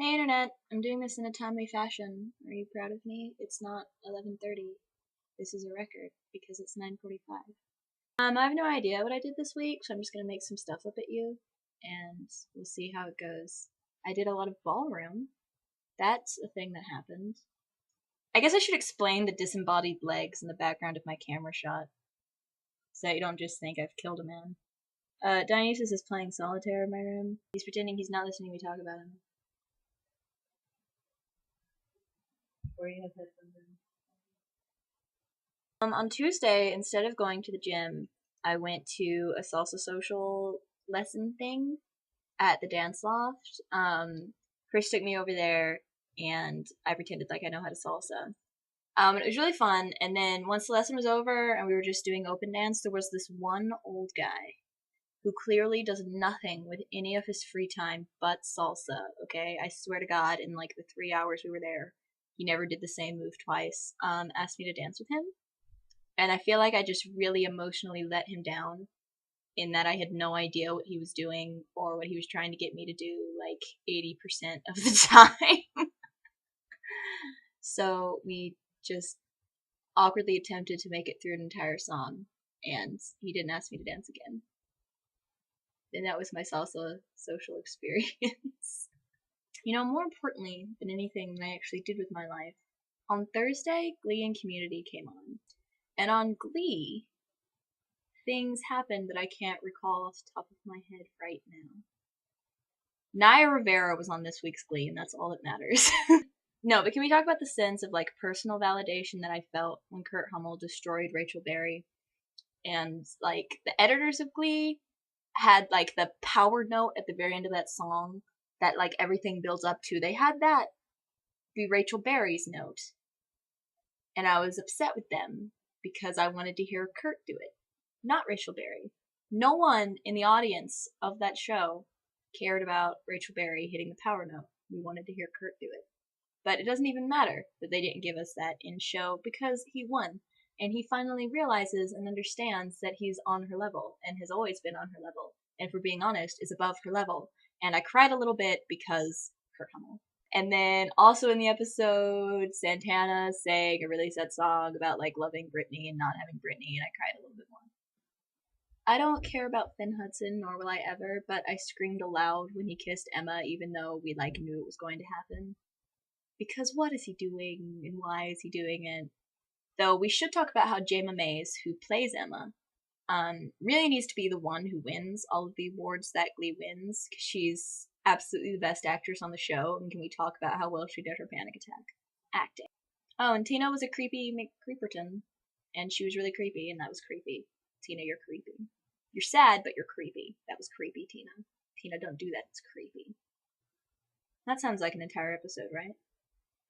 Hey Internet, I'm doing this in a timely fashion. Are you proud of me? It's not 11:30. This is a record because it's 9:45. I have no idea what I did this week, so I'm just gonna make some stuff up at you, and we'll see how it goes. I did a lot of ballroom. That's a thing that happened. I guess I should explain the disembodied legs in the background of my camera shot, so that you don't just think I've killed a man. Dionysus is playing solitaire in my room. He's pretending he's not listening to me talk about him. Or you have headphones in. On Tuesday, instead of going to the gym, I went to a salsa social lesson thing at the dance loft. Chris took me over there, and I pretended like I know how to salsa. It was really fun, and then once the lesson was over and we were just doing open dance, there was this one old guy who clearly does nothing with any of his free time but salsa, okay? I swear to God, in like the 3 hours we were there, he never did the same move twice. Asked me to dance with him. And I feel like I just really emotionally let him down in that I had no idea what he was doing or what he was trying to get me to do like 80% of the time. So we just awkwardly attempted to make it through an entire song, and he didn't ask me to dance again. And that was my salsa social experience. You know, more importantly than anything that I actually did with my life, on Thursday, Glee and Community came on. And on Glee, things happened that I can't recall off the top of my head right now. Naya Rivera was on this week's Glee, and that's all that matters. No, but can we talk about the sense of, like, personal validation that I felt when Kurt Hummel destroyed Rachel Berry? And, like, the editors of Glee had, like, the power note at the very end of that song that, like, everything builds up to. They had that be Rachel Berry's note. And I was upset with them because I wanted to hear Kurt do it, not Rachel Berry. No one in the audience of that show cared about Rachel Berry hitting the power note. We wanted to hear Kurt do it. But it doesn't even matter that they didn't give us that in show because he won. And he finally realizes and understands that he's on her level and has always been on her level. And for being honest, is above her level. And I cried a little bit because Kurt Hummel. And then also in the episode, Santana sang a really sad song about like loving Britney and not having Britney, and I cried a little bit more. I don't care about Finn Hudson, nor will I ever, but I screamed aloud when he kissed Emma, even though we like knew it was going to happen. Because what is he doing, and why is he doing it? Though we should talk about how Jayma Mays, who plays Emma, really needs to be the one who wins all of the awards that Glee wins, because she's absolutely the best actress on the show, and can we talk about how well she did her panic attack acting? Oh, and Tina was a creepy McCreeperton, and she was really creepy, and that was creepy. Tina, you're creepy. You're sad, but you're creepy. That was creepy, Tina. Tina, don't do that. It's creepy. That sounds like an entire episode, right?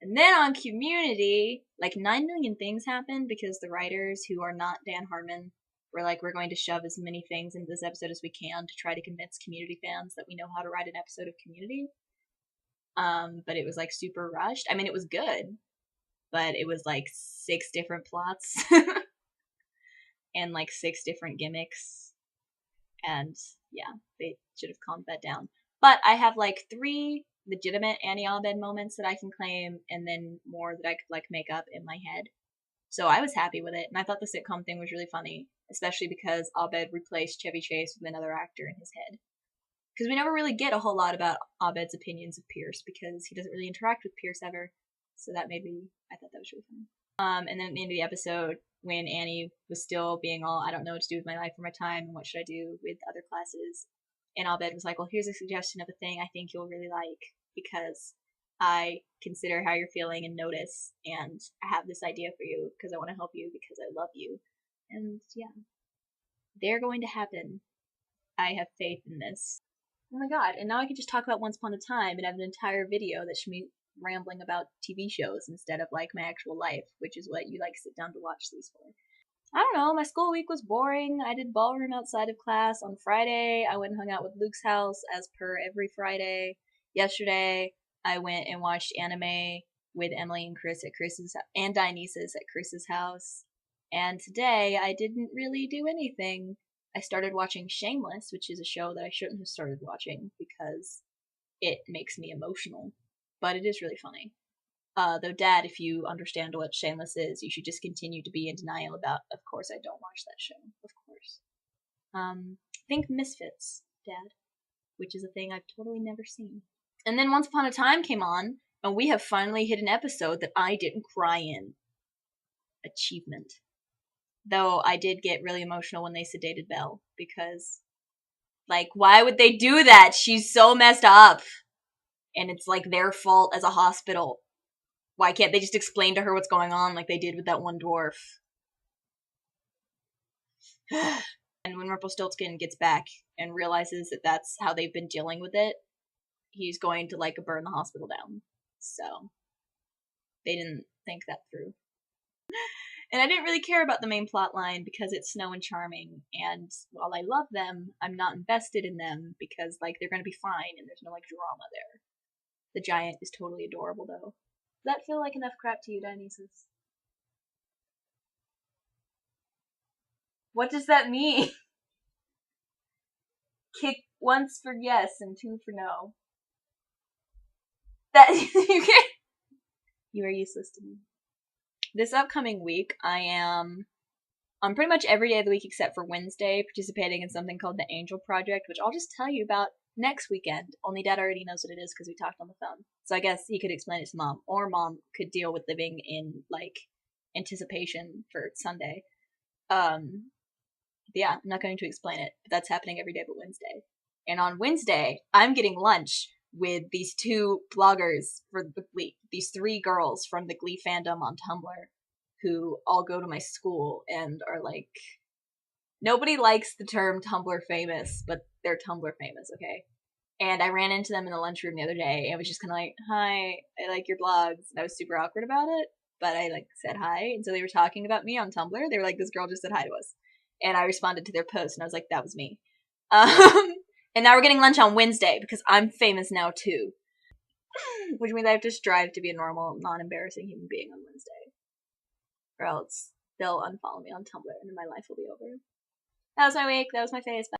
And then on Community, like 9 million things happened because the writers who are not Dan Harmon were like, we're going to shove as many things into this episode as we can to try to convince Community fans that we know how to write an episode of Community. But it was like super rushed. I mean, it was good, but it was like 6 different plots and like 6 different gimmicks. And yeah, they should have calmed that down. But I have like 3 legitimate Annie Abed moments that I can claim, and then more that I could like make up in my head. So I was happy with it, and I thought the sitcom thing was really funny, especially because Abed replaced Chevy Chase with another actor in his head. Because we never really get a whole lot about Abed's opinions of Pierce, because he doesn't really interact with Pierce ever. So that made me, I thought that was really funny. And then at the end of the episode, when Annie was still being all, I don't know what to do with my life or my time, and what should I do with other classes, and Abed was like, well, here's a suggestion of a thing I think you'll really like, because I consider how you're feeling and notice, and I have this idea for you because I want to help you because I love you. And yeah, they're going to happen. I have faith in this. Oh my god, and now I can just talk about Once Upon a Time and have an entire video that should be rambling about TV shows instead of like my actual life, which is what you like sit down to watch these for. I don't know, my school week was boring. I did ballroom outside of class on Friday. I went and hung out with Luke's house as per every Friday. Yesterday, I went and watched anime with Emily and Chris at Chris's and Dionysus at Chris's house. And today, I didn't really do anything. I started watching Shameless, which is a show that I shouldn't have started watching because it makes me emotional. but it is really funny. Though, Dad, if you understand what Shameless is, you should just continue to be in denial about, of course I don't watch that show. Of course. Think Misfits, Dad, which is a thing I've totally never seen. And then Once Upon a Time came on, and we have finally hit an episode that I didn't cry in. Achievement. Though I did get really emotional when they sedated Belle, because, like, why would they do that? She's so messed up. And it's, like, their fault as a hospital. Why can't they just explain to her what's going on like they did with that one dwarf? And when Rumpelstiltskin gets back and realizes that that's how they've been dealing with it, he's going to, like, burn the hospital down. So, they didn't think that through. And I didn't really care about the main plot line because it's Snow and Charming, and while I love them, I'm not invested in them because, like, they're gonna be fine and there's no, like, drama there. The giant is totally adorable, though. Does that feel like enough crap to you, Dionysus? What does that mean? Kick once for yes and 2 for no. That you can't. You are useless to me. This upcoming week, I am on pretty much every day of the week except for Wednesday participating in something called the Angel Project, which I'll just tell you about next weekend. Only Dad already knows what it is because we talked on the phone. So I guess he could explain it to Mom, or Mom could deal with living in, like, anticipation for Sunday. Yeah, I'm not going to explain it, but that's happening every day but Wednesday. And on Wednesday, I'm getting lunch with these 2 bloggers for the Glee, these 3 girls from the Glee fandom on Tumblr, who all go to my school and are like, nobody likes the term Tumblr famous, but they're Tumblr famous, okay? And I ran into them in the lunchroom the other day and was just kind of like, hi, I like your blogs. And I was super awkward about it, but I, like, said hi. And so they were talking about me on Tumblr. They were like, this girl just said hi to us. And I responded to their post, and I was like, that was me. And now we're getting lunch on Wednesday, because I'm famous now, too. Which means I have to strive to be a normal, non-embarrassing human being on Wednesday. Or else they'll unfollow me on Tumblr, and then my life will be over. That was my week. That was my face. Bye.